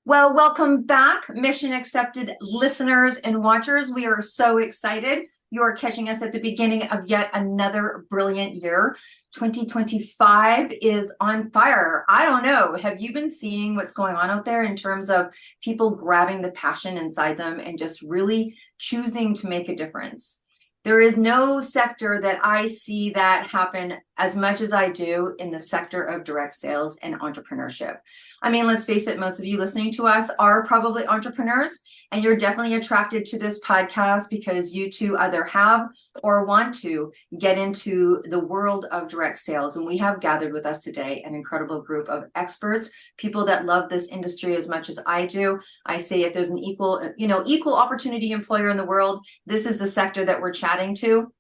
Well, welcome back, Mission Accepted listeners and watchers. We are so excited. You are catching us at the beginning of yet another brilliant year. 2025 is on fire. I don't know. Have you been seeing what's going on out there in terms of people grabbing the passion inside them and just really choosing to make a difference? There is no sector that I see that happen as much as I do in the sector of direct sales and entrepreneurship. I mean, let's face it, most of you listening to us are probably entrepreneurs, and you're definitely attracted to this podcast because you too either have or want to get into the world of direct sales. And we have gathered with us today an incredible group of experts, people that love this industry as much as I do. I say if there's an equal opportunity employer in the world, this is the sector that we're chatting to.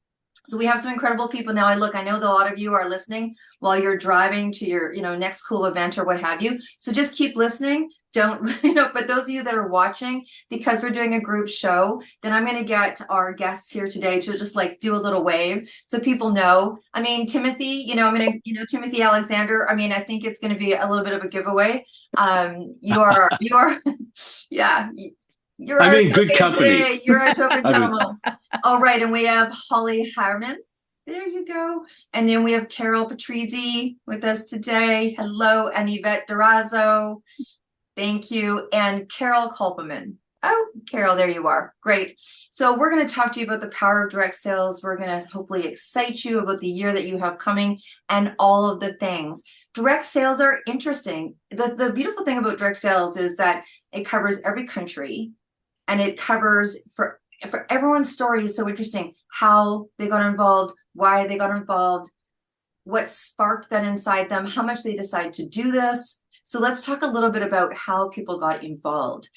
So we have some incredible people now. I know that a lot of you are listening while you're driving to your, next cool event or what have you. So just keep listening. Don't, but those of you that are watching, because we're doing a group show, then I'm going to get our guests here today to just like do a little wave so people know. I mean, Timothy, Timothy Alexander, I think it's going to be a little bit of a giveaway. You are, yeah. You're I'm our in good token company. today. You're our token I mean, gentleman. All right, and we have Holly Harriman. There you go. And then we have Carol Patrizzi with us today. Hello, and Yvette Durazo. Thank you. And Carol Kolpeman. Oh, Carol, there you are. Great. So we're going to talk to you about the power of direct sales. We're going to hopefully excite you about the year that you have coming and all of the things. Direct sales are interesting. The beautiful thing about direct sales is that it covers every country, and it covers for everyone's story is so interesting. How they got involved, why they got involved, what sparked that inside them, how much they decide to do this. So let's talk a little bit about how people got involved,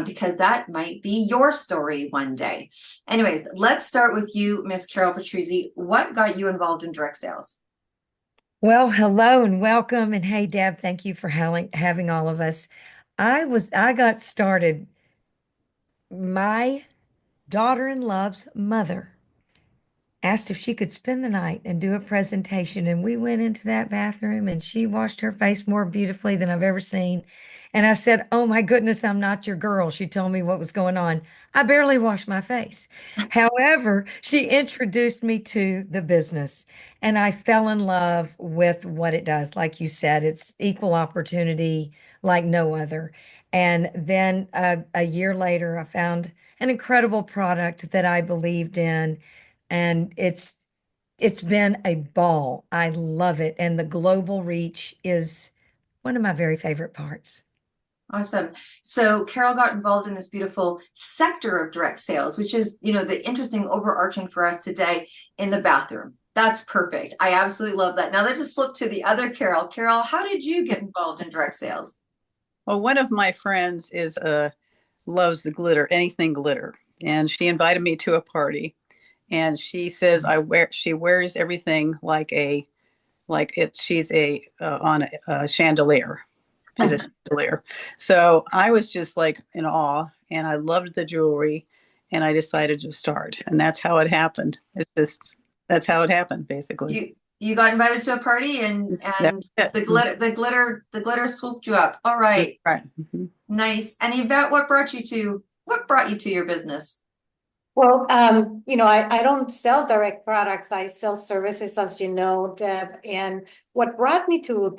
because that might be your story one day. Anyways, let's start with you, Miss Carol Patrizzi. What got you involved in direct sales? Well, hello and welcome. And hey, Deb, thank you for having all of us. I got started. My daughter-in-law's mother asked if she could spend the night and do a presentation. And we went into that bathroom and she washed her face more beautifully than I've ever seen. And I said, "Oh my goodness, I'm not your girl." She told me what was going on. I barely washed my face. However, she introduced me to the business and I fell in love with what it does. Like you said, it's equal opportunity like no other. And then a year later, I found an incredible product that I believed in, and it's been a ball. I love it, and the global reach is one of my very favorite parts. Awesome. So Carol got involved in this beautiful sector of direct sales, which is, the interesting overarching for us today in the bathroom. That's perfect. I absolutely love that. Now let's just flip to the other Carol. Carol, how did you get involved in direct sales? Well, one of my friends is loves the glitter, anything glitter, and she invited me to a party. And she says she wears everything she's a on a chandelier. She's a chandelier. So I was just like in awe, and I loved the jewelry, and I decided to start, and that's how it happened. That's how it happened, basically. You got invited to a party, and the glitter swooped you up. All right. Right. Mm-hmm. Nice. And Yvette, what brought you to your business? Well, I don't sell direct products. I sell services, as you know, Deb. And what brought me to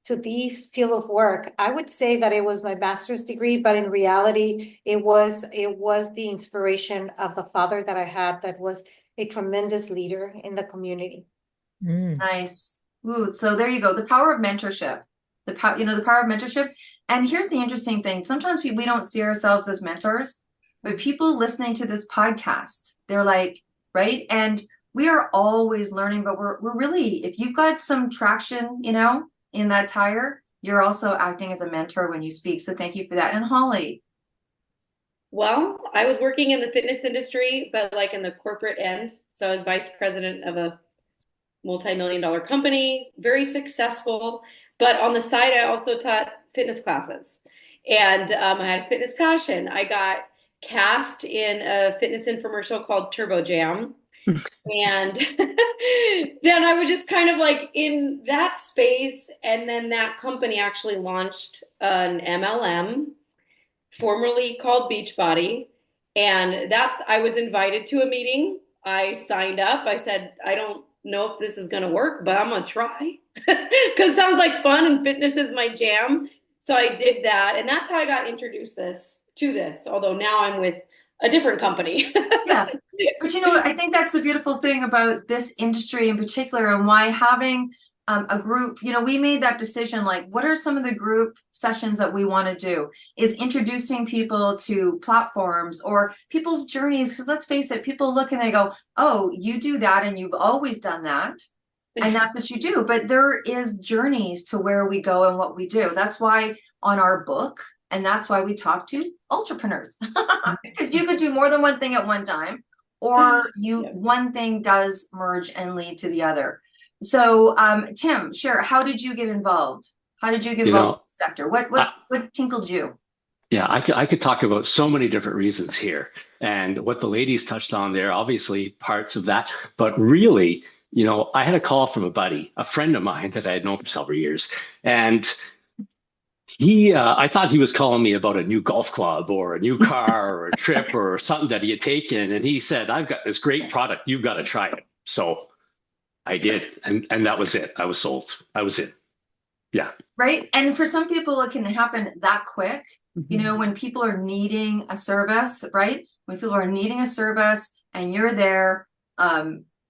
this field of work, I would say that it was my master's degree, but in reality, it was the inspiration of the father that I had that was a tremendous leader in the community. Nice. Ooh, so there you go. The power of mentorship. The power of mentorship. And here's the interesting thing. Sometimes we don't see ourselves as mentors, but people listening to this podcast, they're like, right? And we are always learning, but we're really, if you've got some traction, in that tire, you're also acting as a mentor when you speak. So thank you for that. And Holly. Well, I was working in the fitness industry, but like in the corporate end. So I was vice president of a multi-million-dollar company, very successful. But on the side, I also taught fitness classes. And I had fitness passion. I got cast in a fitness infomercial called Turbo Jam. And then I was just kind of like in that space. And then that company actually launched an MLM formerly called Beachbody. And I was invited to a meeting. I signed up. I said, I don't know if this is going to work, but I'm going to try because it sounds like fun and fitness is my jam. So I did that. And that's how I got introduced to this, although now I'm with a different company. Yeah. But I think that's the beautiful thing about this industry in particular, and why having a group, we made that decision, like, what are some of the group sessions that we want to do, is introducing people to platforms or people's journeys. Because let's face it, people look and they go, oh, you do that and you've always done that. And that's what you do. But there is journeys to where we go and what we do. That's why on our book, and that's why we talk to entrepreneurs, because you could do more than one thing at one time, or one thing does merge and lead to the other. So, Tim, share, how did you get involved? How did you get involved in the sector? What tinkled you? Yeah, I could talk about so many different reasons here. And what the ladies touched on there, obviously parts of that, but really, I had a call from a buddy, a friend of mine that I had known for several years. And I thought he was calling me about a new golf club or a new car or a trip or something that he had taken. And he said, I've got this great product. You've got to try it. So I did. And that was it. I was sold. I was in. Yeah. Right. And for some people, it can happen that quick. When people are needing a service, right? When people are needing a service and you're there,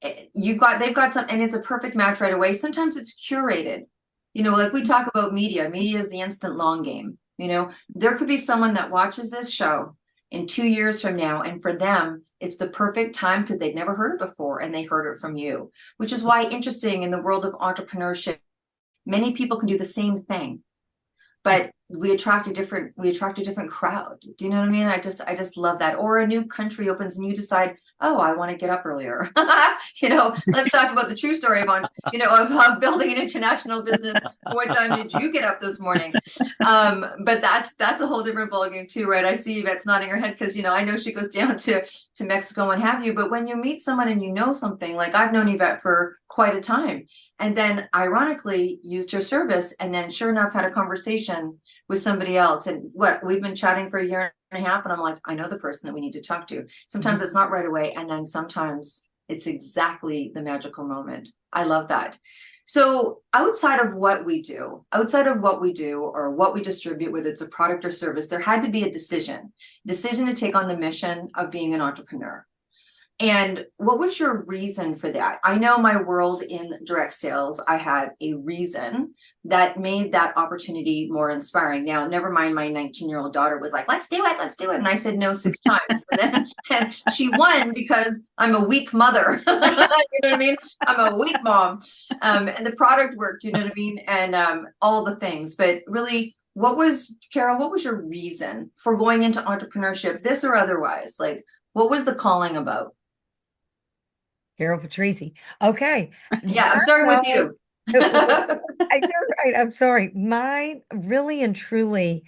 they've got some, and it's a perfect match right away. Sometimes it's curated. Like we talk about media is the instant long game. There could be someone that watches this show in 2 years from now, and for them, it's the perfect time because they'd never heard it before and they heard it from you, which is why interesting in the world of entrepreneurship, many people can do the same thing, but we attract a different crowd. Do you know what I mean? I just love that. Or a new country opens and you decide, oh, I want to get up earlier. Let's talk about the true story of building an international business. What time did you get up this morning? But that's a whole different ballgame too, right? I see Yvette's nodding her head because I know she goes down to Mexico and have you. But when you meet someone and you know something, like I've known Yvette for quite a time, and then ironically used her service, and then sure enough had a conversation with somebody else, and we've been chatting for a year and a half, and I'm like, I know the person that we need to talk to. Sometimes it's not right away, and then sometimes it's exactly the magical moment. I love that. So outside of what we do or what we distribute, whether it's a product or service, there had to be a decision to take on the mission of being an entrepreneur. And what was your reason for that? I know my world in direct sales, I had a reason that made that opportunity more inspiring. Now, never mind, my 19-year-old daughter was like, let's do it. And I said no 6 times. And she won because I'm a weak mother. You know what I mean? I'm a weak mom. And the product worked, you know what I mean? And all the things. But really, Carol, what was your reason for going into entrepreneurship, this or otherwise? Like, what was the calling about? Carol Patrici. Okay. Yeah, I'm starting with you. I'm sorry. Mine really and truly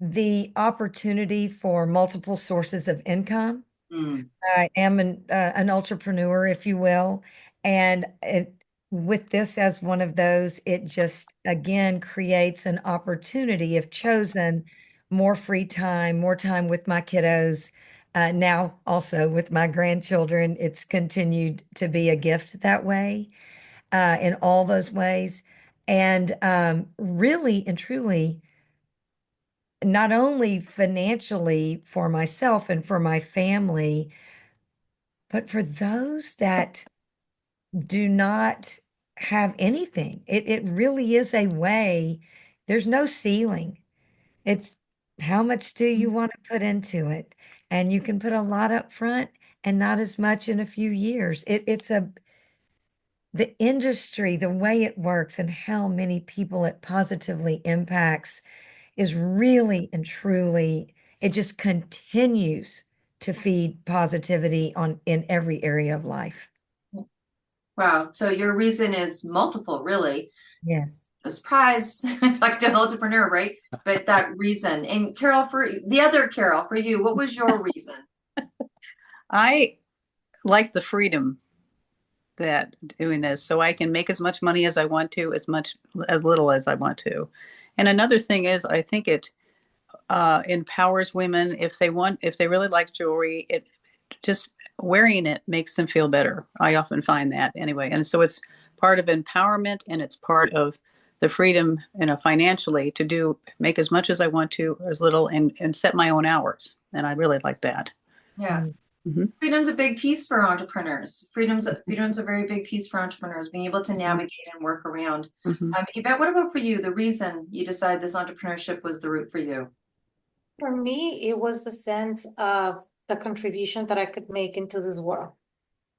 the opportunity for multiple sources of income. I am an entrepreneur, if you will. And with this as one of those, it just, again, creates an opportunity, if chosen, more free time, more time with my kiddos. Now also with my grandchildren, it's continued to be a gift that way, in all those ways. And really and truly, not only financially for myself and for my family, but for those that do not have anything. It really is a way. There's no ceiling. It's how much do you want to put into it? And you can put a lot up front and not as much in a few years. The industry, the way it works and how many people it positively impacts is really and truly, it just continues to feed positivity in every area of life. Wow. So your reason is multiple, really. Yes. A surprise, like an entrepreneur, right? But that reason. And Carol, for you, what was your reason? I like the freedom that doing this, so I can make as much money as I want to, as little as I want to. And another thing is, I think it empowers women if they really like jewelry. It just wearing it makes them feel better. I often find that anyway. And so it's part of empowerment, and it's part of the freedom, financially to make as much as I want to, or as little, and set my own hours. And I really like that. Yeah. Mm-hmm. Freedom's a big piece for entrepreneurs. Freedom's a very big piece for entrepreneurs, being able to navigate and work around. Mm-hmm. Yvette, what about for you? The reason you decided this entrepreneurship was the route for you? For me, it was the sense of the contribution that I could make into this world.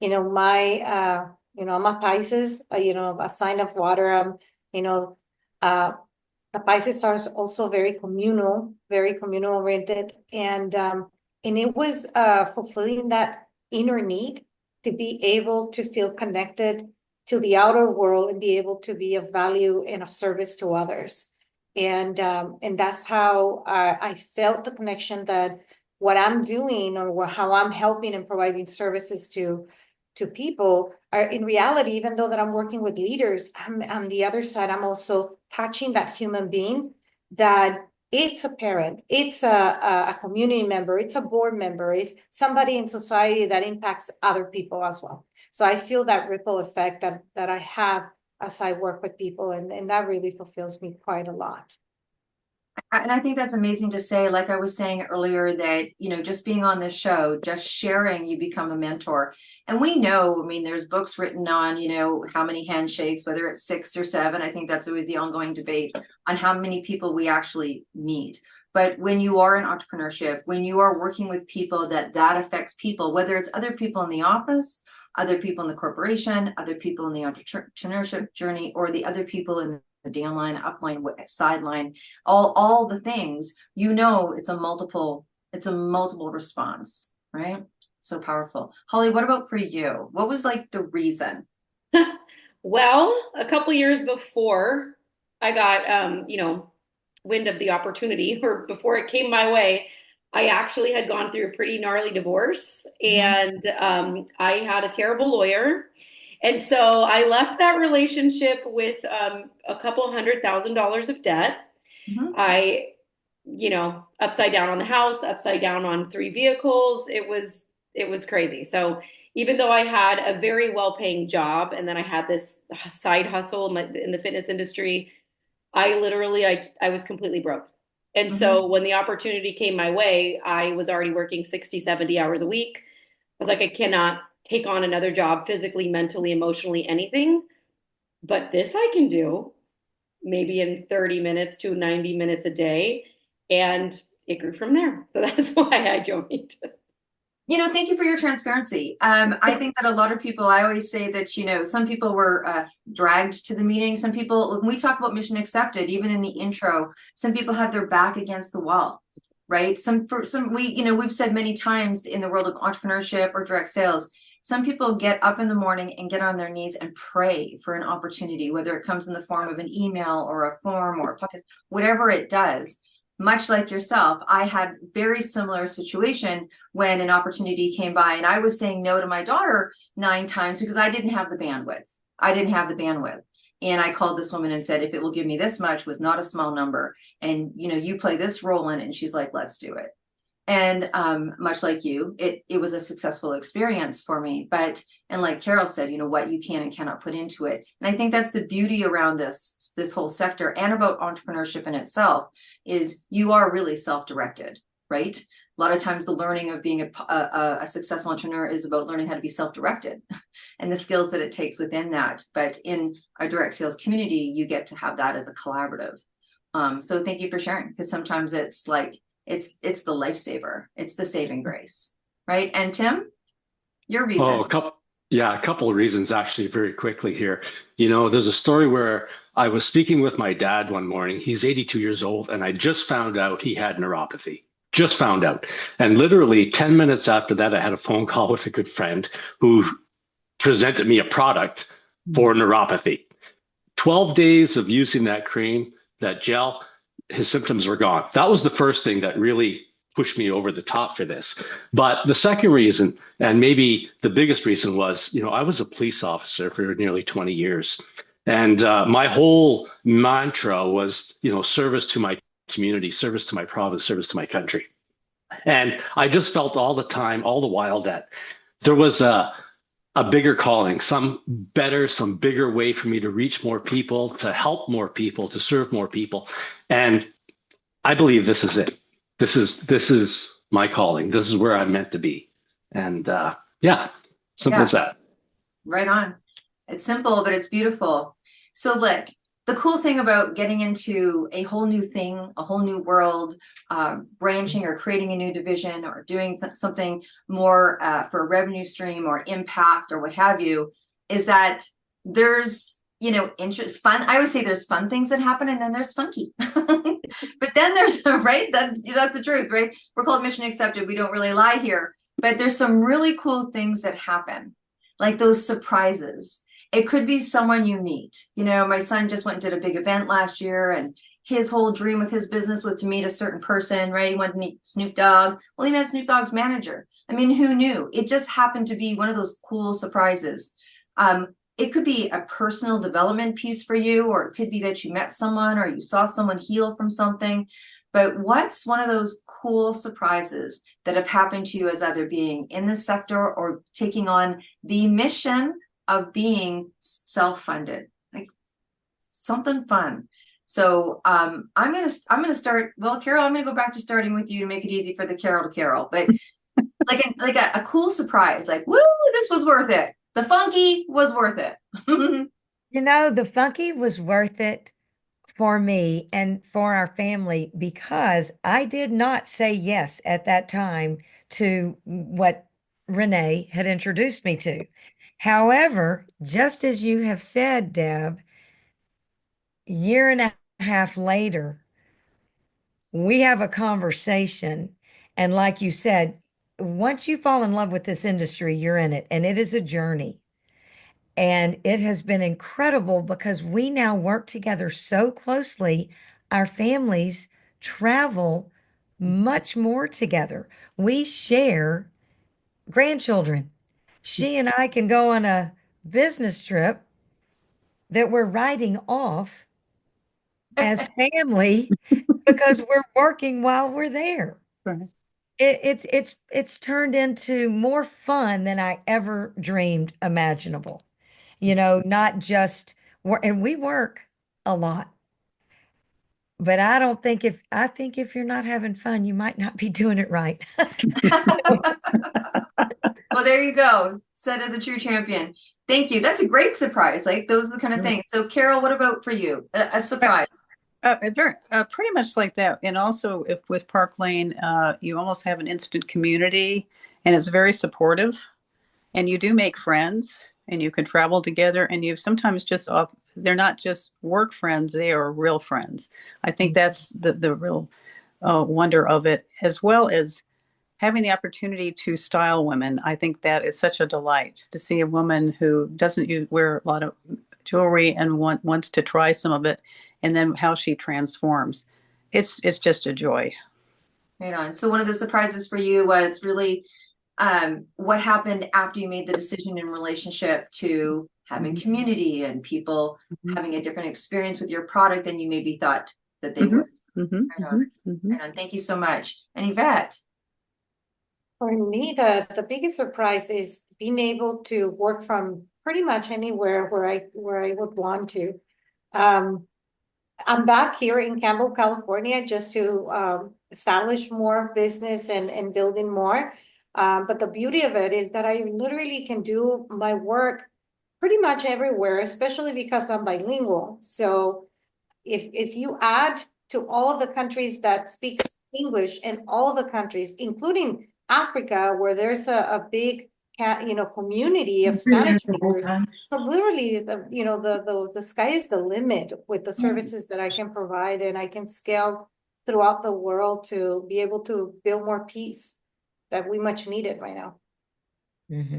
I'm a Pisces, a sign of water. The Pisces are also very communal oriented. And it was fulfilling that inner need to be able to feel connected to the outer world and be able to be of value and of service to others. And that's how I felt the connection that what I'm doing or how I'm helping and providing services to people are in reality, even though that I'm working with leaders, I'm on the other side, I'm also touching that human being, that it's a parent, it's a community member, it's a board member, it's somebody in society that impacts other people as well. So I feel that ripple effect that I have as I work with people, and that really fulfills me quite a lot. And I think that's amazing to say, like I was saying earlier, that, just being on this show, just sharing, you become a mentor. And we know, there's books written on, how many handshakes, whether it's 6 or 7. I think that's always the ongoing debate on how many people we actually meet. But when you are in entrepreneurship, when you are working with people that affects people, whether it's other people in the office, other people in the corporation, other people in the entrepreneurship journey, or the other people in the downline, upline, sideline, all the things, it's a multiple response, right? So powerful. Holly, what about for you? What was like the reason? Well, a couple years before I got, wind of the opportunity, or before it came my way, I actually had gone through a pretty gnarly divorce, and I had a terrible lawyer. And so I left that relationship with a couple $100,000 of debt. Mm-hmm. I, upside down on the house, upside down on 3 vehicles. It was crazy. So even though I had a very well-paying job, and then I had this side hustle in the fitness industry, I was completely broke. And so when the opportunity came my way, I was already working 60, 70 hours a week. I was like, I cannot take on another job physically, mentally, emotionally, anything. But this I can do maybe in 30 minutes to 90 minutes a day. And it grew from there. So that's why I joined. Thank you for your transparency. I think that a lot of people, I always say that, some people were dragged to the meeting. Some people, when we talk about mission accepted, even in the intro, some people have their back against the wall, right? We've said many times in the world of entrepreneurship or direct sales, some people get up in the morning and get on their knees and pray for an opportunity, whether it comes in the form of an email or a form or a podcast, whatever it does. Much like yourself, I had very similar situation when an opportunity came by, and I was saying no to my daughter 9 times because I didn't have the bandwidth. And I called this woman and said, if it will give me this much, was not a small number. And, you play this role in it. And she's like, let's do it. And much like you, it was a successful experience for me. And like Carol said, what you can and cannot put into it. And I think that's the beauty around this whole sector and about entrepreneurship in itself, is you are really self-directed, right? A lot of times the learning of being a successful entrepreneur is about learning how to be self-directed and the skills that it takes within that. But in a direct sales community, you get to have that as a collaborative. So thank you for sharing, because sometimes it's like, it's the lifesaver. It's the saving grace, right? And Tim, your reason. Oh, a couple of reasons, actually, very quickly here. There's a story where I was speaking with my dad one morning. He's 82 years old, and I just found out he had neuropathy. Just found out. And literally 10 minutes after that, I had a phone call with a good friend who presented me a product for neuropathy. 12 days of using that cream, that gel, his symptoms were gone. That was the first thing that really pushed me over the top for this. But the second reason, and maybe the biggest reason, was, I was a police officer for nearly 20 years. And my whole mantra was, service to my community, service to my province, service to my country. And I just felt all the time, all the while, that there was a bigger calling, some bigger way for me to reach more people, to help more people, to serve more people. And I believe this is it. This is my calling. This is where I'm meant to be. And yeah, simple as that. Right on. It's simple, but it's beautiful. So look, the cool thing about getting into a whole new thing, a whole new world, branching or creating a new division or doing something more for a revenue stream or impact or what have you, is that there's, fun. I always say there's fun things that happen and then there's funky. But then there's, right? That's the truth, right? We're called Mission Accepted. We don't really lie here. But there's some really cool things that happen, like those surprises. It could be someone you meet. My son just went and did a big event last year, and his whole dream with his business was to meet a certain person, right? He wanted to meet Snoop Dogg. Well, he met Snoop Dogg's manager. I mean, who knew? It just happened to be one of those cool surprises. It could be a personal development piece for you, or it could be that you met someone or you saw someone heal from something. But what's one of those cool surprises that have happened to you as either being in this sector or taking on the mission of being self-funded, like something fun? So I'm gonna start. Well, Carol, I'm gonna go back to starting with you to make it easy for the Carol to Carol. But like a cool surprise, like, woo, this was worth it. The funky was worth it. The funky was worth it for me and for our family, because I did not say yes at that time to what Renee had introduced me to. However, just as you have said, Deb, year and a half later, we have a conversation. And like you said, once you fall in love with this industry, you're in it, and it is a journey. And it has been incredible because we now work together so closely. Our families travel much more together. We share grandchildren. She and I can go on a business trip that we're writing off as family because we're working while we're there. Right. It's turned into more fun than I ever dreamed imaginable. Not just work, and we work a lot. But I think if you're not having fun, you might not be doing it right. Well, there you go. Said as a true champion. Thank you. That's a great surprise. Like, those are the kind of things. So Carol, what about for you? A surprise? Pretty much like that. And also, if with Park Lane, you almost have an instant community, and it's very supportive, and you do make friends, and you can travel together, and you sometimes they're not just work friends, they are real friends. I think that's the real wonder of it, as well as having the opportunity to style women. I think that is such a delight to see a woman who doesn't wear a lot of jewelry and wants to try some of it, and then how she transforms. It's just a joy. Right on. So one of the surprises for you was really what happened after you made the decision in relationship to having community and people having a different experience with your product than you maybe thought that they would. Right on. Right on. Thank you so much. And Yvette? For me, the biggest surprise is being able to work from pretty much anywhere where I would want to. I'm back here in Campbell, California, just to establish more business and building more. But the beauty of it is that I literally can do my work pretty much everywhere, especially because I'm bilingual. So if you add to all of the countries that speak English, and all the countries, including Africa, where there's a big community of Spanish speakers, so literally the sky is the limit with the services that I can provide, and I can scale throughout the world to be able to build more peace that we much needed right now.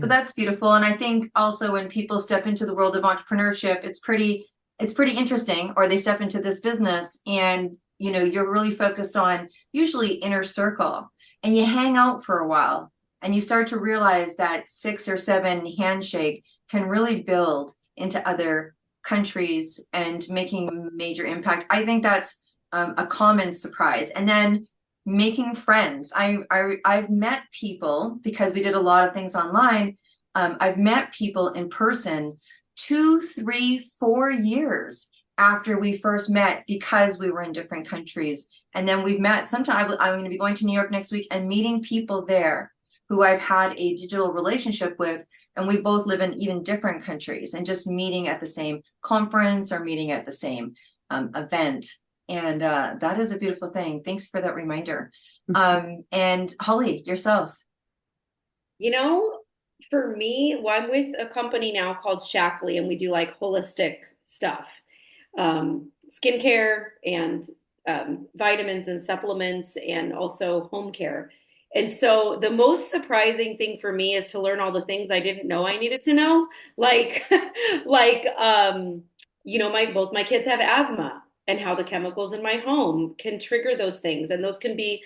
So that's beautiful. And I think also when people step into the world of entrepreneurship, it's pretty interesting, or they step into this business and you're really focused on usually inner circle, and you hang out for a while and you start to realize that 6 or 7 handshake can really build into other countries and making major impact. I think that's a common surprise. And then making friends. I've met people because we did a lot of things online. I've met people in person 2, 3, 4 years after we first met because we were in different countries. And then we've met sometime. I'm going to be going to New York next week and meeting people there who I've had a digital relationship with. And we both live in even different countries, and just meeting at the same conference or meeting at the same event. And that is a beautiful thing. Thanks for that reminder. And Holly, yourself. You know, for me, well, I'm with a company now called Shackley, and we do like holistic stuff, skincare and vitamins and supplements, and also home care. And so the most surprising thing for me is to learn all the things I didn't know I needed to know. Like, like, both my kids have asthma, and how the chemicals in my home can trigger those things. And those can be,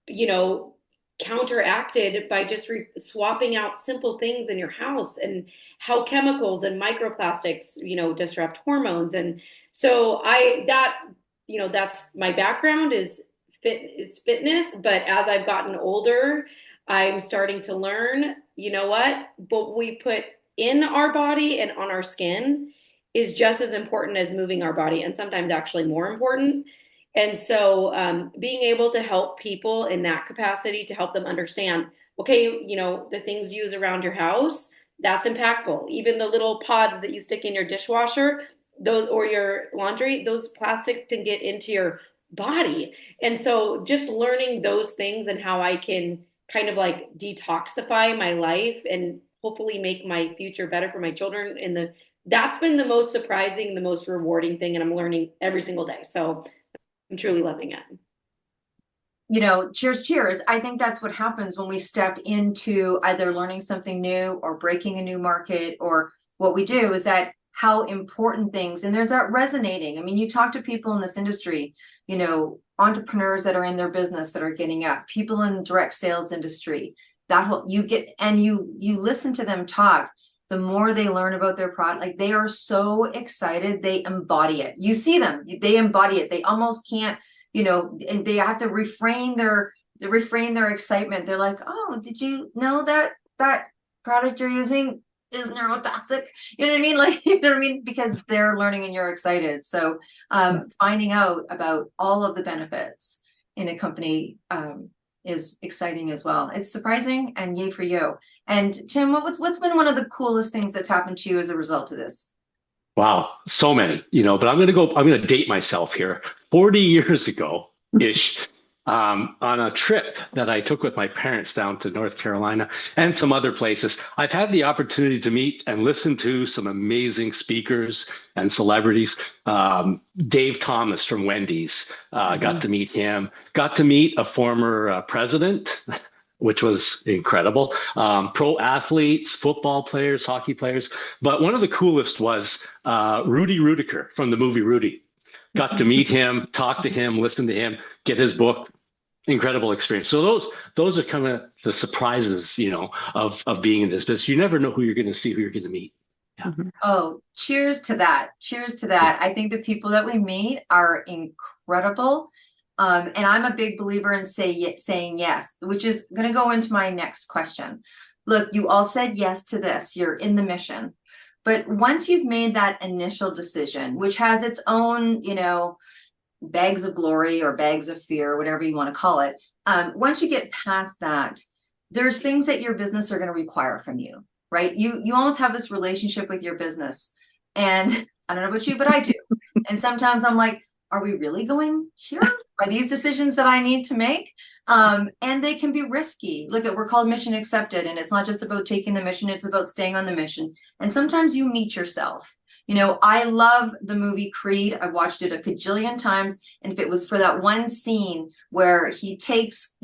you know, counteracted by just swapping out simple things in your house, and how chemicals and microplastics, disrupt hormones. And so that's my background is fitness. But as I've gotten older, I'm starting to learn, what we put in our body and on our skin is just as important as moving our body, and sometimes actually more important. And so being able to help people in that capacity, to help them understand, okay, the things you use around your house, that's impactful. Even the little pods that you stick in your dishwasher, those, or your laundry, those plastics can get into your body. And so just learning those things and how I can kind of like detoxify my life and hopefully make my future better for my children that's been the most surprising, the most rewarding thing. And I'm learning every single day. So I'm truly loving it. Cheers. I think that's what happens when we step into either learning something new or breaking a new market, or what we do is that how important things, and there's that resonating. I mean, you talk to people in this industry, entrepreneurs that are in their business that are getting up, people in direct sales industry, you listen to them talk. The more they learn about their product, like they are so excited, they embody it. You see them, they embody it. They almost can't, and they have to refrain their excitement. They're like, oh, did you know that product you're using is neurotoxic? You know what I mean? Like, you know what I mean? Because they're learning and you're excited. So finding out about all of the benefits in a company is exciting as well. It's surprising, and yay for you. And Tim, what's been one of the coolest things that's happened to you as a result of this? Wow, so many, but I'm going to date myself here. 40 years ago ish, on a trip that I took with my parents down to North Carolina and some other places, I've had the opportunity to meet and listen to some amazing speakers and celebrities. Dave Thomas from Wendy's, got to meet him, got to meet a former president, which was incredible. Pro athletes, football players, hockey players. But one of the coolest was Rudy Rudiker from the movie Rudy. Got to meet him, talk to him, listen to him, get his book. Incredible experience. So those are kind of the surprises, of being in this business. You never know who you're going to see, who you're going to meet. Yeah. Oh, cheers to that. Cheers to that. I think the people that we meet are incredible. And I'm a big believer in saying yes, which is going to go into my next question. Look, you all said yes to this. You're in the mission. But once you've made that initial decision, which has its own, bags of glory or bags of fear, whatever you want to call it, once you get past that, there's things that your business are going to require from you, right? You almost have this relationship with your business. And I don't know about you, but I do. And sometimes I'm like, are we really going here? Are these decisions that I need to make? And they can be risky. Look, we're called mission accepted, and it's not just about taking the mission, it's about staying on the mission. And sometimes you meet yourself. I love the movie Creed. I've watched it a cajillion times. And if it was for that one scene where he takes,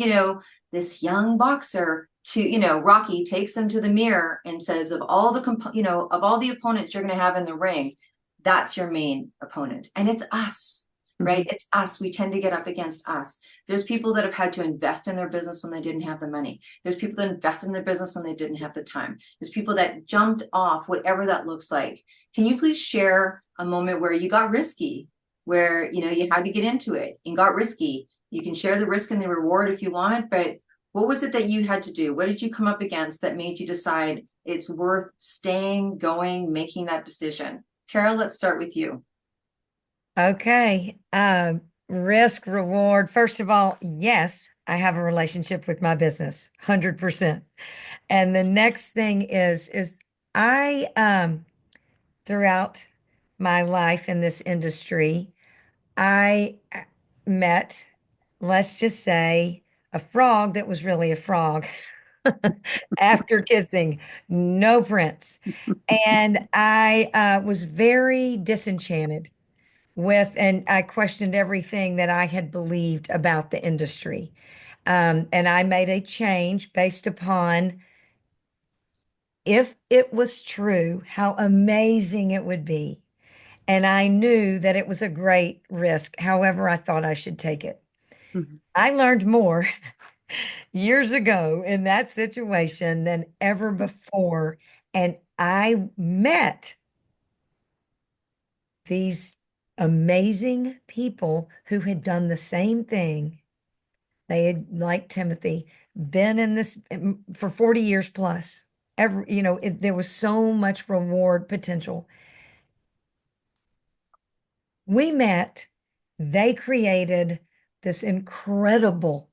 this young boxer to, Rocky takes him to the mirror and says, of all the opponents you're going to have in the ring, that's your main opponent. And it's us. Right? It's us. We tend to get up against us. There's people that have had to invest in their business when they didn't have the money. There's people that invested in their business when they didn't have the time. There's people that jumped off, whatever that looks like. Can you please share a moment where you got risky where, you know, you had to get into it and got risky. You can share the risk and the reward if you want, but what was it that you had to do? What did you come up against that made you decide it's worth staying, going, making that decision? Carol, let's start with you. Okay. Risk, reward. First of all, yes, I have a relationship with my business, 100%. And the next thing is I throughout my life in this industry, I met, let's just say, a frog that was really a frog after kissing, no prince. And I was very disenchanted with, and I questioned everything that I had believed about the industry. And I made a change based upon if it was true, how amazing it would be. And I knew that it was a great risk. However, I thought I should take it. Mhm. I learned more years ago in that situation than ever before. And I met these amazing people who had done the same thing. They had, like Timothy, been in this for 40 years plus. There was so much reward potential. We met, they created this incredible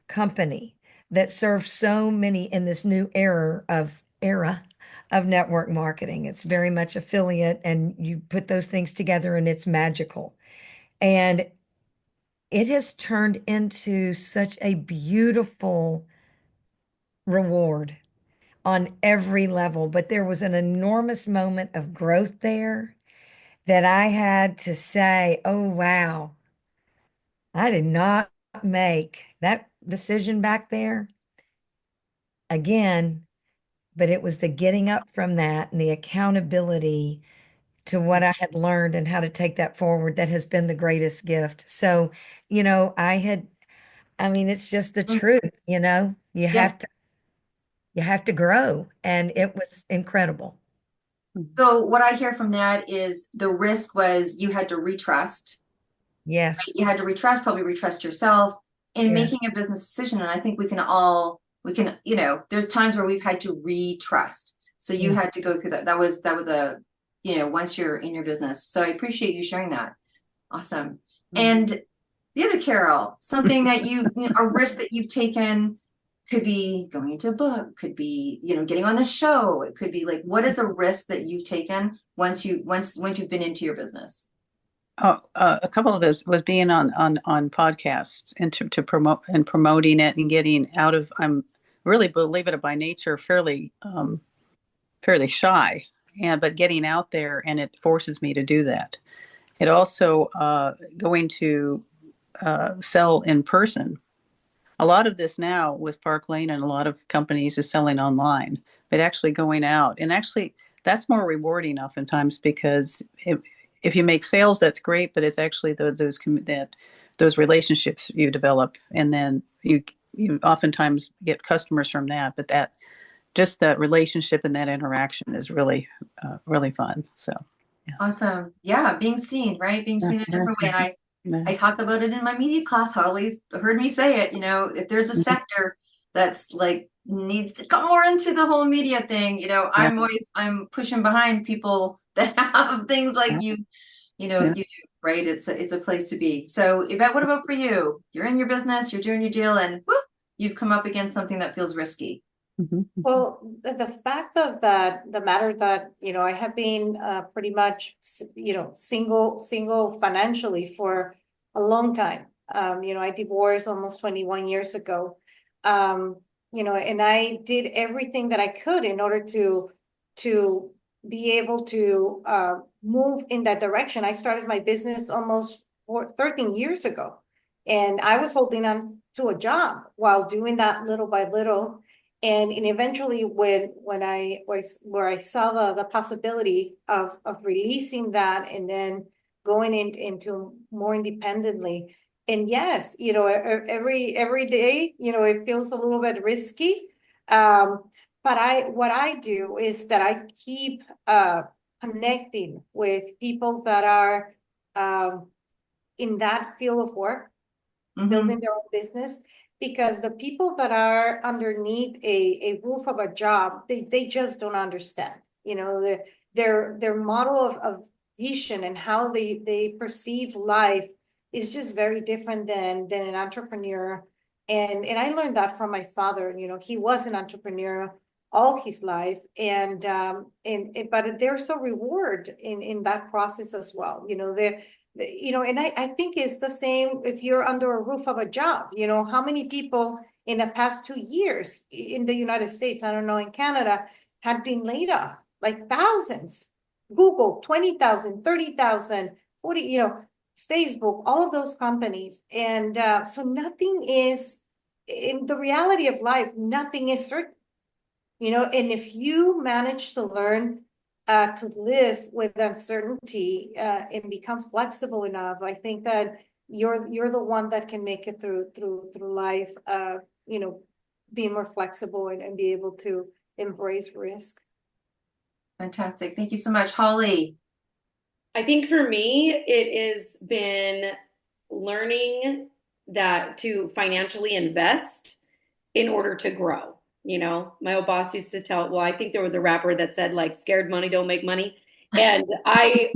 company that serves so many in this new era of network marketing. It's very much affiliate, and you put those things together and it's magical. And it has turned into such a beautiful reward on every level. But there was an enormous moment of growth there that I had to say, oh, wow, I did not make that decision back there again. But it was the getting up from that and the accountability to what I had learned and how to take that forward that has been the greatest gift. So, I mean, it's just the Mm, truth, yeah. you have to grow. And it was incredible. Mhm. So what I hear from that is the risk was you had to retrust, Yes. you had to retrust, probably retrust yourself in Yeah. making a business decision. And I think we can, you know, there's times where we've had to retrust. So you Yeah. had to go through that. That was a, you know, once you're in your business. So I appreciate you sharing that. Awesome. Mhm. And the other Carol, something that a risk that you've taken could be going into a book, could be, you know, getting on the show. It could be like, what is a risk that you've taken once you've been into your business? Oh, a couple of it was being on podcasts and to promote and promoting it and getting out of. I'm really, believe it, by nature fairly shy, and but getting out there, and it forces me to do that. It also going to sell in person. A lot of this now with Park Lane and a lot of companies is selling online, but actually going out, and actually that's more rewarding oftentimes because if you make sales, that's great, but it's actually those relationships you develop, and then you oftentimes get customers from that. But that just that relationship and that interaction is really fun. So yeah. Awesome. Yeah, being seen, right? Being seen a different way. And I talk about it in my media class. Holly's heard me say it, you know, if there's a sector that's like needs to come more into the whole media thing, you know, Yeah. I'm pushing behind people that have things like you know, Yeah. you do, right? It's a place to be. So Yvette, what about for you? You're in your business, you're doing your deal, and whoop, you've come up against something that feels risky. Mhm. Well, the fact of that, the matter that, I have been pretty much, single financially for a long time. I divorced almost 21 years ago. And I did everything that I could in order to be able to move in that direction. I started my business almost 13 years ago, and I was holding on to a job while doing that little by little. And eventually when I was where I saw the possibility of releasing that and then going into more independently. And yes, every day, it feels a little bit risky. But what I do is that I keep connecting with people that are in that field of work, Mhm. building their own business, because the people that are underneath a roof of a job, they just don't understand, their model of vision and how they perceive life is just very different than an entrepreneur. And I learned that from my father. He was an entrepreneur all his life, and but there's a reward in that process as well. And I think it's the same if you're under a roof of a job. How many people in the past 2 years in the United States, I don't know, in Canada, had been laid off, like thousands. Google, 20,000, 30,000, 40, Facebook, all of those companies. And so nothing is, in the reality of life, nothing is certain, and if you manage to learn to live with uncertainty and become flexible enough, I think that you're the one that can make it through life, being more flexible and be able to embrace risk. Fantastic. Thank you so much, Holly. I think for me, it has been learning that to financially invest in order to grow. My old boss used to tell, well, I think there was a rapper that said like scared money don't make money. And I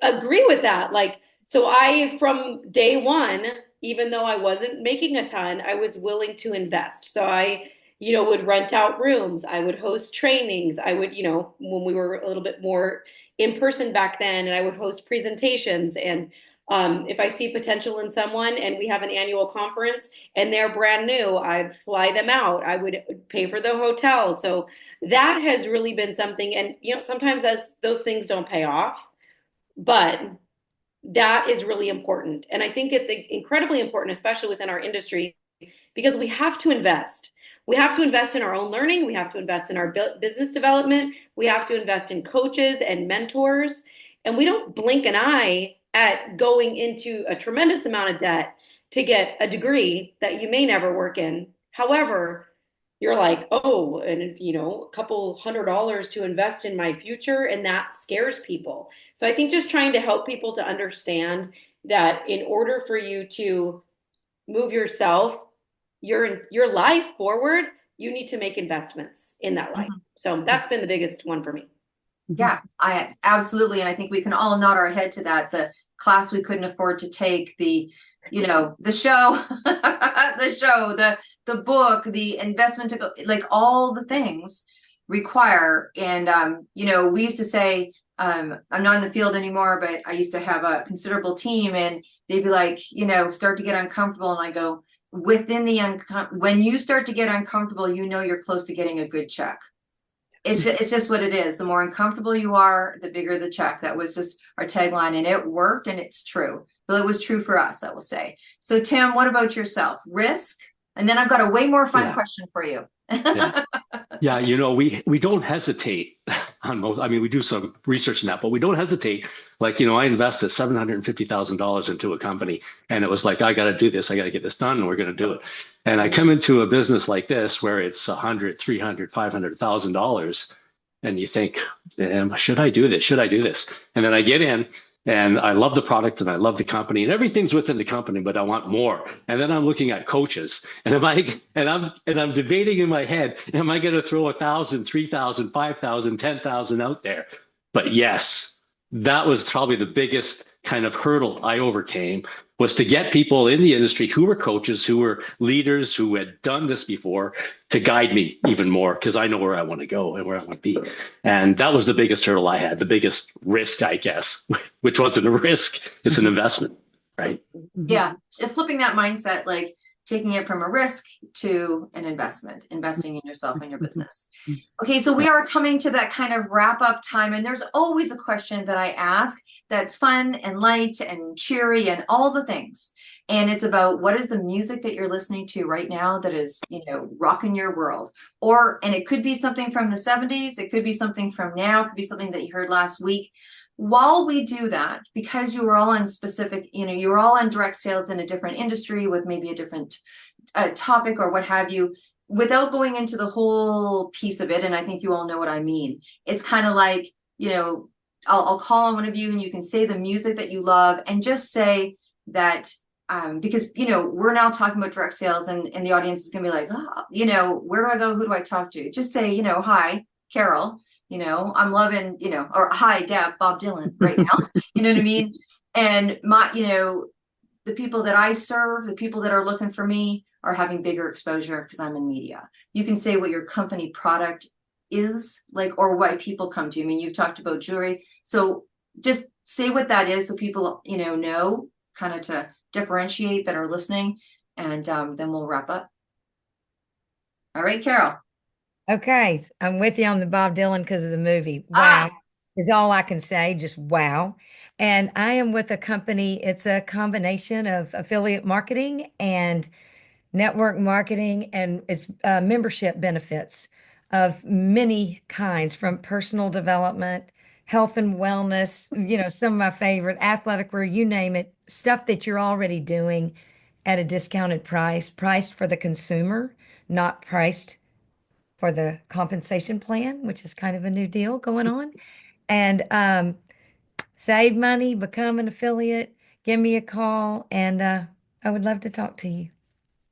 agree with that. Like, so from day one, even though I wasn't making a ton, I was willing to invest. So I, would rent out rooms. I would host trainings. I would, when we were a little bit more in person back then, and I would host presentations. And if I see potential in someone and we have an annual conference and they're brand new, I'd fly them out. I would pay for the hotel. So that has really been something. And, sometimes those things don't pay off, but that is really important. And I think it's incredibly important, especially within our industry, because we have to invest. We have to invest in our own learning. We have to invest in our business development. We have to invest in coaches and mentors. And we don't blink an eye at going into a tremendous amount of debt to get a degree that you may never work in. However, you're like, oh, and a couple $100 to invest in my future, and that scares people. So I think just trying to help people to understand that in order for you to move your life forward, you need to make investments in that life. So that's been the biggest one for me. Yeah, I absolutely. And I think we can all nod our head to that. The class we couldn't afford to take, the show, the book, the investment to go, like all the things require. And, we used to say, I'm not in the field anymore, but I used to have a considerable team, and they'd be like, start to get uncomfortable. And I go, when you start to get uncomfortable, you're close to getting a good check. It's just what it is. The more uncomfortable you are, the bigger the check. That was just our tagline, and it worked, and it's true. Well, it was true for us, I will say. So, Tim, what about yourself? Risk? And then I've got a way more fun question for you. Yeah, we don't hesitate on most. I mean, we do some research in that, but we don't hesitate. Like, I invested $750,000 into a company, and it was like, I got to do this. I got to get this done, and we're going to do it. And I come into a business like this where it's $100,000, $300,000, $500,000, and you think, should I do this? Should I do this? And then I get in, and I love the product and I love the company and everything's within the company, but I want more. And then I'm looking at coaches, and I'm debating in my head, am I going to throw 1,000, 3,000, 5,000, 10,000 out there? But yes, that was probably the biggest kind of hurdle I overcame, was to get people in the industry who were coaches, who were leaders, who had done this before, to guide me even more, because I know where I want to go and where I want to be. And that was the biggest hurdle I had, the biggest risk, I guess, which wasn't a risk, it's an investment, right? Yeah, flipping that mindset, like taking it from a risk to an investment, investing in yourself and your business. Okay, so we are coming to that kind of wrap up time, and there's always a question that I ask that's fun and light and cheery and all the things. And it's about, what is the music that you're listening to right now that is, rocking your world? And it could be something from the 70s, it could be something from now, it could be something that you heard last week. While we do that, because you were all in specific, you were all in direct sales in a different industry with maybe a different topic or what have you, without going into the whole piece of it, and I think you all know what I mean. It's kind of like, I'll call on one of you and you can say the music that you love and just say, that because we're now talking about direct sales, and the audience is gonna be like, oh, where do I go? Who do I talk to? Just say, hi, Carol, I'm loving, or hi, Deb, Bob Dylan right now. You know what I mean? And the people that I serve, the people that are looking for me are having bigger exposure because I'm in media. You can say what your company product is like, or why people come to you. I mean, you've talked about jewelry. So just say what that is so people, know kind of to differentiate that are listening. And then we'll wrap up. All right, Carol. Okay, I'm with you on the Bob Dylan because of the movie. Wow, is all I can say. Just wow. And I am with a company. It's a combination of affiliate marketing and network marketing, and it's membership benefits of many kinds, from personal development, health and wellness, some of my favorite, athletic wear, you name it, stuff that you're already doing at a discounted price, priced for the consumer, not priced for the compensation plan, which is kind of a new deal going on. And save money, become an affiliate, give me a call, and I would love to talk to you.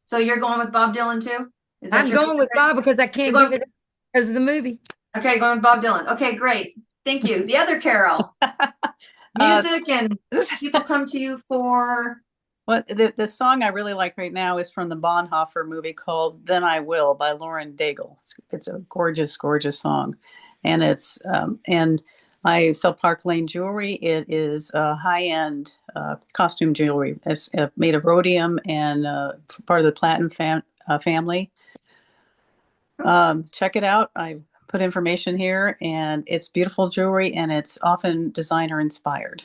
So you're going with Bob Dylan too? Is that I'm going with Bob because I can't give it up because of the movie. Okay, going with Bob Dylan. Okay, great. Thank you. The other Carol. Music and people come to you for. Well, the song I really like right now is from the Bonhoeffer movie called "Then I Will" by Lauren Daigle. It's a gorgeous, gorgeous song, and and I sell Park Lane jewelry. It is high-end costume jewelry. It's made of rhodium and part of the platinum family. Check it out. I put information here, and it's beautiful jewelry, and it's often designer inspired.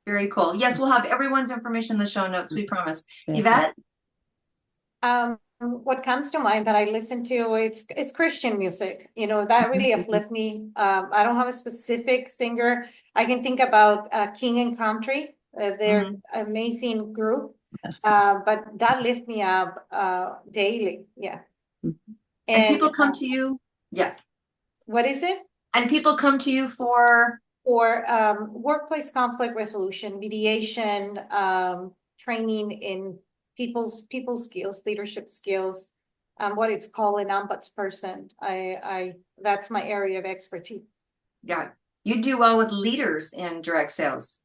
Very cool. Yes, we'll have everyone's information in the show notes. We promise. Yes. Yvette? What comes to mind that I listen to, it's Christian music. That really uplifts me. I don't have a specific singer. I can think about King and Country. They're amazing group. Yes. But that lifts me up daily. Yeah. And people come to you. Yeah. What is it? And people come to you for workplace conflict resolution, mediation, training in people skills, leadership skills, what it's called an ombudsperson. That's my area of expertise. Yeah, you do well with leaders in direct sales,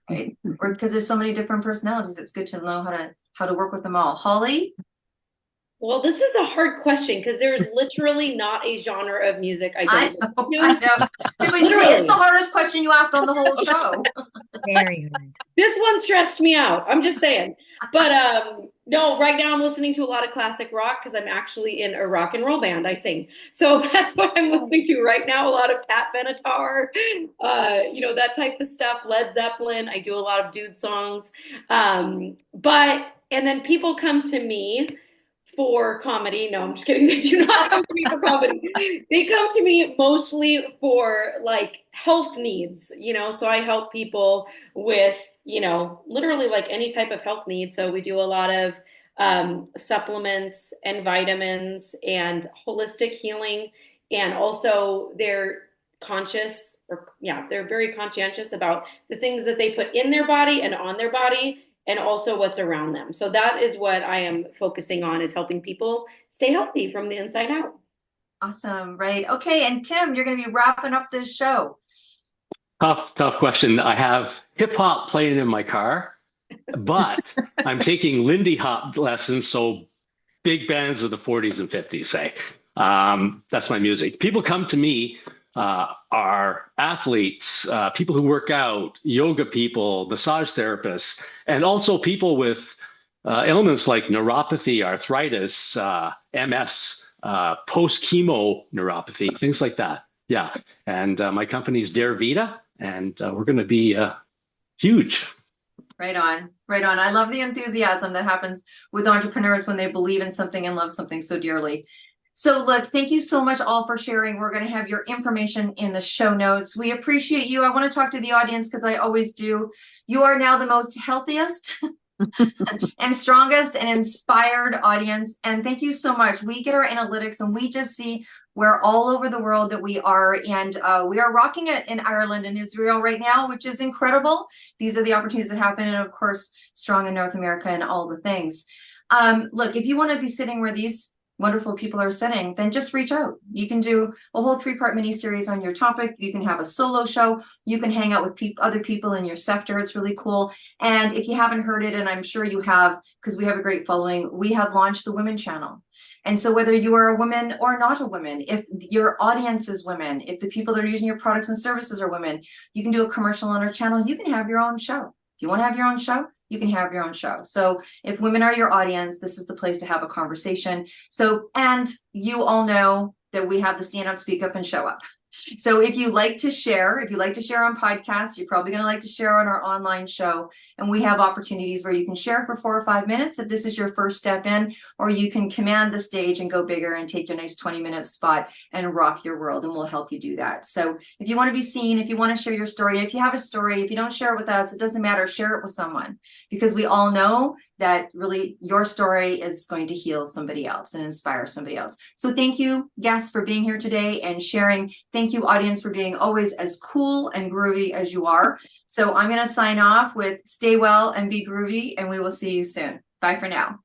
right? Or because there's so many different personalities, it's good to know how to work with them all. Holly? Well, this is a hard question because there's literally not a genre of music I don't I know. It's the hardest question you asked on the whole show. Very hard. This one stressed me out. I'm just saying. But no, right now I'm listening to a lot of classic rock because I'm actually in a rock and roll band. I sing. So that's what I'm listening to right now. A lot of Pat Benatar, that type of stuff. Led Zeppelin. I do a lot of dude songs. And then people come to me for comedy. No, I'm just kidding. They do not come to me for comedy. They come to me mostly for like health needs, so I help people with, literally like any type of health need. So we do a lot of supplements and vitamins and holistic healing. And also they're very conscientious about the things that they put in their body and on their body, and also what's around them. So that is what I am focusing on, is helping people stay healthy from the inside out. Awesome. Right. Okay. And Tim, you're going to be wrapping up this show. Tough question. I have hip hop playing in my car, but I'm taking Lindy Hop lessons. So big bands of the 40s and 50s, say. That's my music. People come to me, are athletes, people who work out, yoga people, massage therapists, and also people with ailments like neuropathy, arthritis, MS, post-chemo neuropathy, things like that. Yeah. And my company's Dare Vita, and we're going to be huge. Right on. Right on. I love the enthusiasm that happens with entrepreneurs when they believe in something and love something so dearly. So look, thank you so much all for sharing. We're going to have your information in the show notes. We appreciate you. I want to talk to the audience because I always do. You are now the most healthiest, and strongest and inspired audience. And thank you so much. We get our analytics and we just see where all over the world that we are. And we are rocking it in Ireland and Israel right now, which is incredible. These are the opportunities that happen. And of course, strong in North America and all the things. Look, if you want to be sitting where these wonderful people are sitting, then just reach out. You can do a whole 3-part mini series on your topic. You can have a solo show. You can hang out with other people in your sector. It's really cool. And if you haven't heard it, and I'm sure you have, because we have a great following, we have launched the Women Channel. And so whether you are a woman or not a woman, if your audience is women, if the people that are using your products and services are women, you can do a commercial on our channel. You can have your own show. If you want to have your own show, you can have your own show. So if women are your audience, this is the place to have a conversation. So, and you all know that we have the stand up, speak up, and show up. So if you like to share, on podcasts, you're probably going to like to share on our online show. And we have opportunities where you can share for 4 or 5 minutes if this is your first step in, or you can command the stage and go bigger and take your nice 20-minute spot and rock your world, and we'll help you do that. So if you want to be seen, if you want to share your story, if you have a story, if you don't share it with us, it doesn't matter, share it with someone, because we all know that really your story is going to heal somebody else and inspire somebody else. So thank you, guests, for being here today and sharing. Thank you, audience, for being always as cool and groovy as you are. So I'm going to sign off with stay well and be groovy, and we will see you soon. Bye for now.